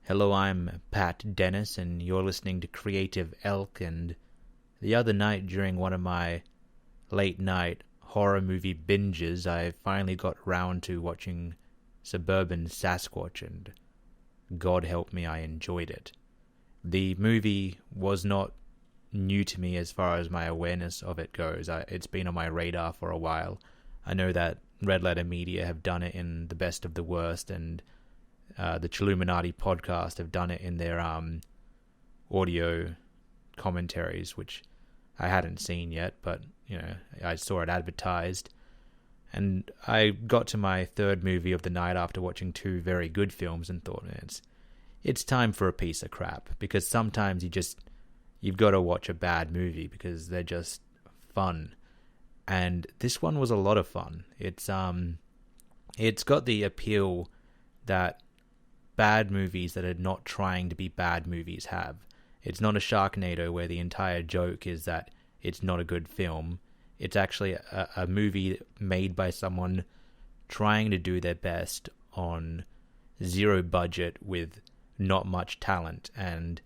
Hello, I'm Pat Dennis, and you're listening to Creative Elk. And the other night, during one of my late-night horror movie binges, I finally got around to watching Suburban Sasquatch, and God help me, I enjoyed it. The movie was not new to me as far as my awareness of it goes. It's been on my radar for a while. I know that Red Letter Media have done it in The Best of the Worst, and the Chilluminati podcast have done it in their audio commentaries, which I hadn't seen yet, but I saw it advertised. And I got to my third movie of the night after watching two very good films and thought, it's time for a piece of crap, because sometimes you've got to watch a bad movie because they're just fun. And this one was a lot of fun. It's got the appeal that bad movies that are not trying to be bad movies have. It's not a Sharknado where the entire joke is that it's not a good film. It's actually a movie made by someone trying to do their best on zero budget with not much talent. And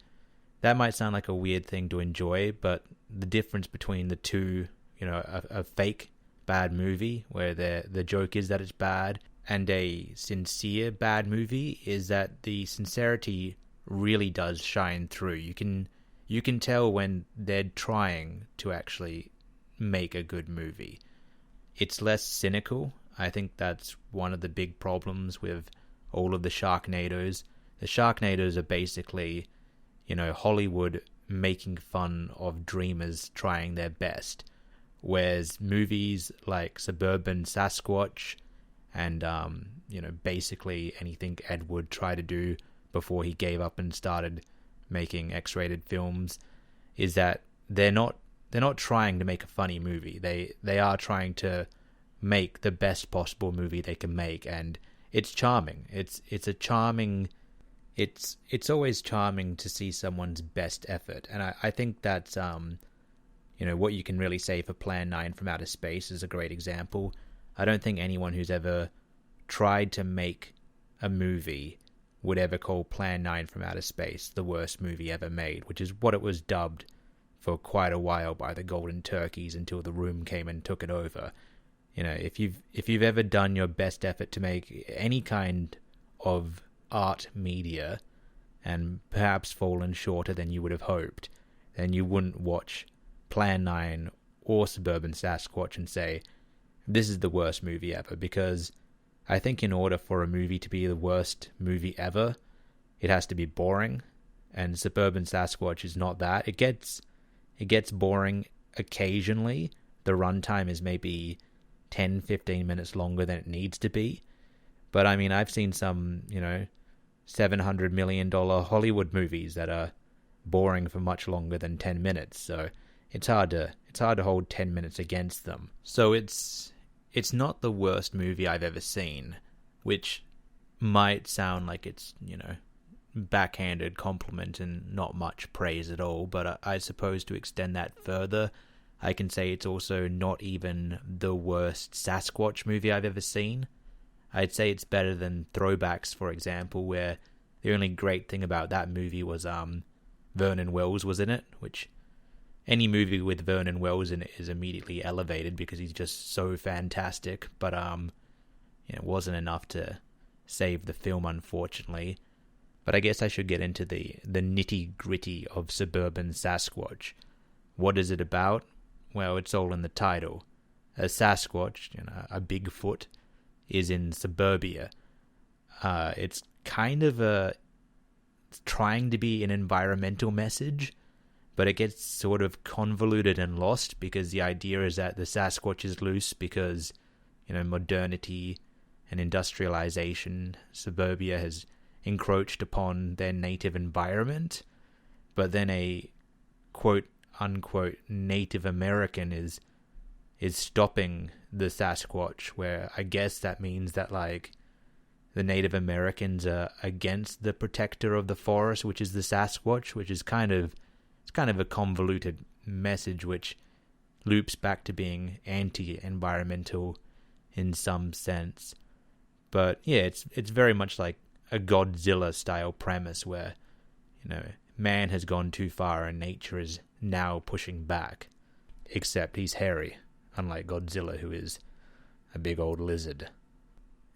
that might sound like a weird thing to enjoy, but the difference between the two, a fake bad movie where the joke is that it's bad, and a sincere bad movie is that the sincerity really does shine through. You can tell when they're trying to actually make a good movie. It's less cynical. I think that's one of the big problems with all of the Sharknadoes. The Sharknadoes are basically, Hollywood making fun of dreamers trying their best. Whereas movies like Suburban Sasquatch and, basically anything Ed Wood tried to do before he gave up and started making X-rated films, is that they're not trying to make a funny movie. They are trying to make the best possible movie they can make, and it's charming. It's always charming to see someone's best effort, and I think that's what you can really say for Plan 9 from Outer Space is a great example. I don't think anyone who's ever tried to make a movie would ever call Plan 9 from Outer Space the worst movie ever made, which is what it was dubbed for quite a while by the Golden Turkeys until The Room came and took it over. If you've ever done your best effort to make any kind of art media and perhaps fallen shorter than you would have hoped, then you wouldn't watch Plan 9 or Suburban Sasquatch and say, this is the worst movie ever, because I think in order for a movie to be the worst movie ever, it has to be boring, and Suburban Sasquatch is not that. It gets boring occasionally. The runtime is maybe 10-15 minutes longer than it needs to be, but I've seen some, $700 million Hollywood movies that are boring for much longer than 10 minutes, so it's hard to hold 10 minutes against them. So it's not the worst movie I've ever seen, which might sound like it's, backhanded compliment and not much praise at all, but I suppose to extend that further, I can say it's also not even the worst Sasquatch movie I've ever seen. I'd say it's better than Throwbacks, for example, where the only great thing about that movie was Vernon Wells was in it, which any movie with Vernon Wells in it is immediately elevated because he's just so fantastic, but it wasn't enough to save the film, unfortunately. But I guess I should get into the nitty-gritty of Suburban Sasquatch. What is it about? Well, it's all in the title. A Sasquatch, a Bigfoot, is in suburbia. It's kind of trying to be an environmental message, but it gets sort of convoluted and lost because the idea is that the Sasquatch is loose because, modernity and industrialization, suburbia has encroached upon their native environment. But then a quote-unquote Native American is stopping the Sasquatch, where I guess that means that, the Native Americans are against the protector of the forest, which is the Sasquatch, which is kind of a convoluted message which loops back to being anti-environmental in some sense. But yeah, it's very much like a Godzilla style premise where, man has gone too far and nature is now pushing back. Except he's hairy, unlike Godzilla, who is a big old lizard.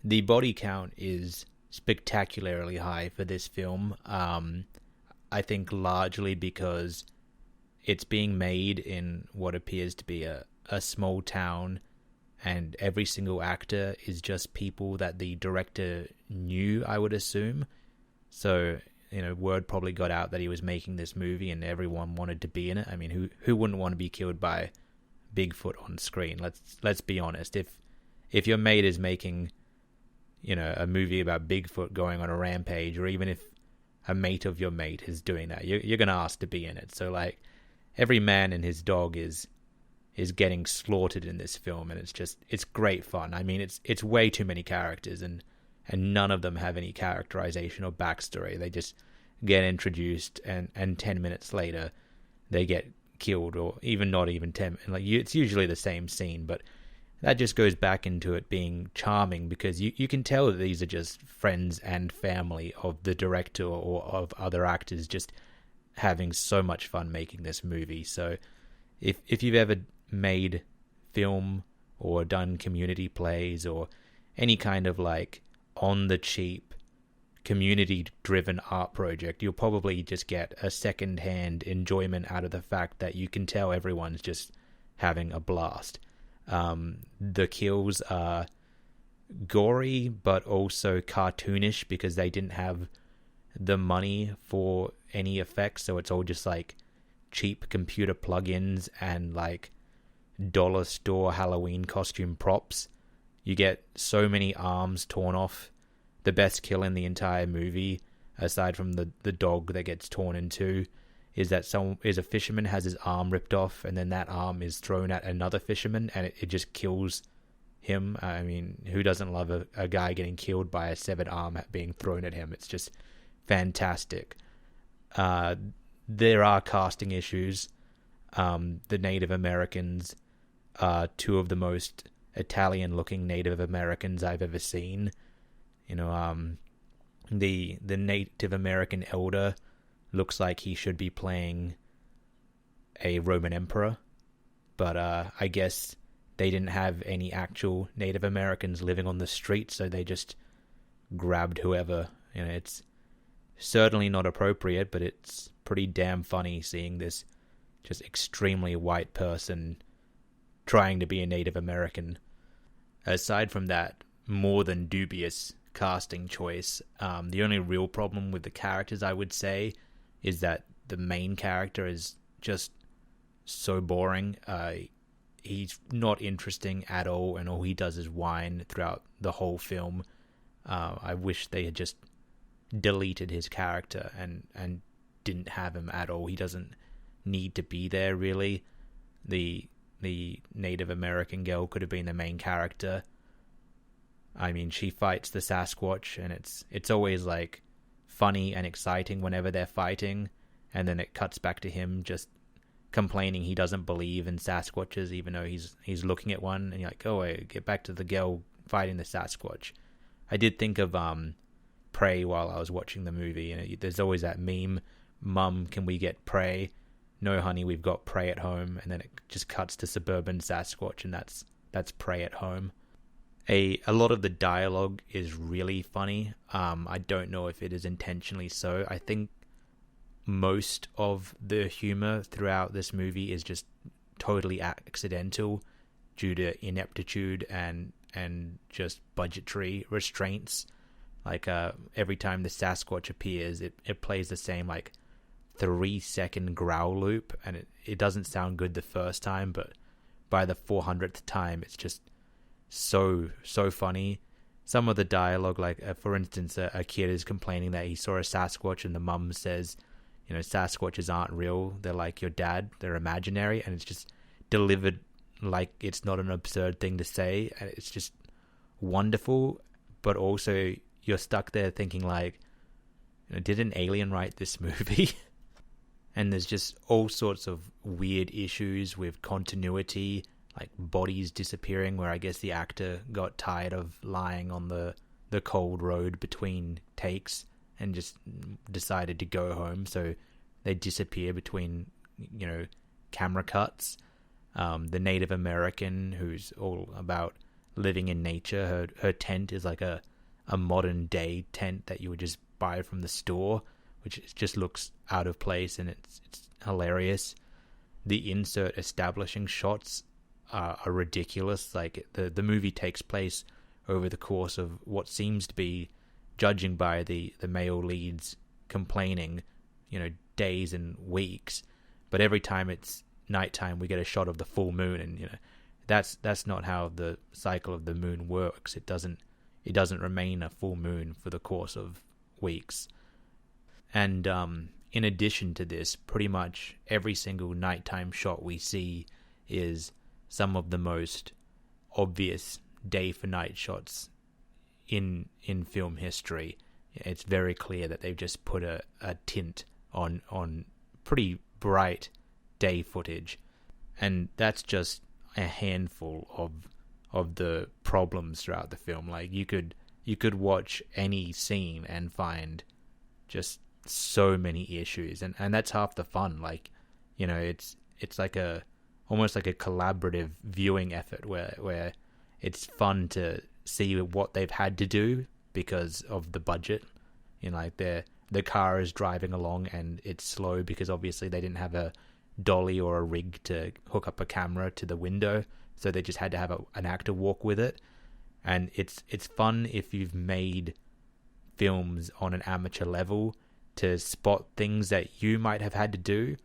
The body count is spectacularly high for this film. I think largely because it's being made in what appears to be a small town, and every single actor is just people that the director knew, I would assume. So, word probably got out that he was making this movie and everyone wanted to be in it. I mean, who wouldn't want to be killed by Bigfoot on screen? Let's be honest. If your mate is making, a movie about Bigfoot going on a rampage, or even if a mate of your mate is doing that, you're going to ask to be in it. So, like, every man and his dog is getting slaughtered in this film, and it's great fun. I mean, it's way too many characters, and none of them have any characterization or backstory. They just get introduced, and 10 minutes later, they get killed, or even not even 10. Like, it's usually the same scene, but that just goes back into it being charming, because you can tell that these are just friends and family of the director or of other actors, just having so much fun making this movie. So if you've ever made film or done community plays or any kind of like on the cheap community driven art project, you'll probably just get a second hand enjoyment out of the fact that you can tell everyone's just having a blast. The kills are gory but also cartoonish because they didn't have the money for any effects, so it's all just like cheap computer plugins and like dollar store Halloween costume props. You get so many arms torn off. The best kill in the entire movie, aside from the dog that gets torn in two, is that a fisherman has his arm ripped off, and then that arm is thrown at another fisherman, and it just kills him. I mean, who doesn't love a guy getting killed by a severed arm being thrown at him? It's just fantastic. There are casting issues. The Native Americans are two of the most Italian-looking Native Americans I've ever seen. The Native American elder looks like he should be playing a Roman emperor, but I guess they didn't have any actual Native Americans living on the street, so they just grabbed whoever. It's certainly not appropriate, but it's pretty damn funny seeing this just extremely white person trying to be a Native American. Aside from that more than dubious casting choice, the only real problem with the characters, I would say, is that the main character is just so boring. He's not interesting at all, and all he does is whine throughout the whole film. I wish they had just deleted his character and didn't have him at all. He doesn't need to be there, really. The Native American girl could have been the main character. I mean, she fights the Sasquatch, and it's always like funny and exciting whenever they're fighting, and then it cuts back to him just complaining he doesn't believe in Sasquatches, even though he's looking at one, and you're like, oh, wait, get back to the girl fighting the Sasquatch. I did think of Prey while I was watching the movie. There's always that meme, Mum, can we get Prey? No, honey, we've got Prey at home. And then it just cuts to Suburban Sasquatch, and that's Prey at home. A lot of the dialogue is really funny. I don't know if it is intentionally so. I think most of the humor throughout this movie is just totally accidental due to ineptitude and just budgetary restraints. Like every time the Sasquatch appears, it plays the same like 3-second growl loop, and it doesn't sound good the first time, but by the 400th time it's just so funny. Some of the dialogue, like for instance, a kid is complaining that he saw a Sasquatch, and the mum says, Sasquatches aren't real, they're like your dad, they're imaginary, and it's just delivered like it's not an absurd thing to say, and it's just wonderful. But also you're stuck there thinking like, did an alien write this movie? And there's just all sorts of weird issues with continuity, like bodies disappearing, where I guess the actor got tired of lying on the the cold road between takes and just decided to go home. So they disappear between, camera cuts. The Native American who's all about living in nature, her tent is like a modern day tent that you would just buy from the store, which just looks out of place, and it's hilarious. The insert establishing shots are ridiculous. Like the movie takes place over the course of what seems to be, judging by the male leads complaining, days and weeks, but every time it's nighttime we get a shot of the full moon, and that's not how the cycle of the moon works. It doesn't remain a full moon for the course of weeks. And in addition to this, pretty much every single nighttime shot we see is some of the most obvious day for night shots in film history. It's very clear that they've just put a tint on pretty bright day footage, and that's just a handful of the problems throughout the film. Like you could watch any scene and find just so many issues, and that's half the fun. Like, it's like almost like a collaborative viewing effort where it's fun to see what they've had to do because of the budget. Like the car is driving along and it's slow because obviously they didn't have a dolly or a rig to hook up a camera to the window, so they just had to have an actor walk with it. And it's fun if you've made films on an amateur level to spot things that you might have had to do,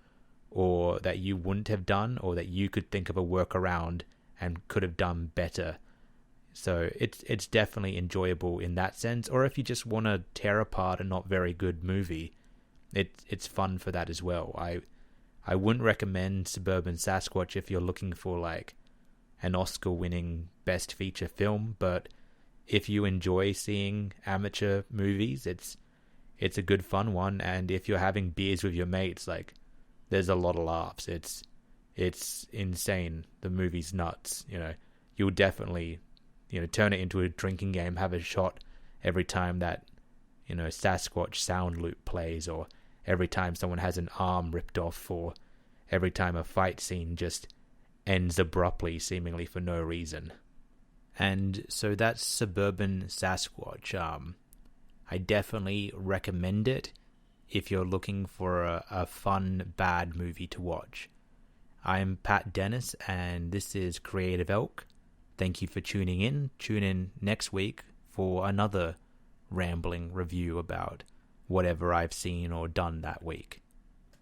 or that you wouldn't have done, or that you could think of a workaround and could have done better. So it's definitely enjoyable in that sense. Or if you just want to tear apart a not very good movie, it's fun for that as well. I wouldn't recommend Suburban Sasquatch if you're looking for like an Oscar-winning best feature film, but if you enjoy seeing amateur movies, it's a good fun one. And if you're having beers with your mates, like, there's a lot of laughs. It's insane. The movie's nuts. You'll definitely turn it into a drinking game, have a shot every time that Sasquatch sound loop plays, or every time someone has an arm ripped off, or every time a fight scene just ends abruptly, seemingly for no reason. And so that's Suburban Sasquatch. I definitely recommend it if you're looking for a fun, bad movie to watch. I'm Pat Dennis, and this is Creative Elk. Thank you for tuning in. Tune in next week for another rambling review about whatever I've seen or done that week.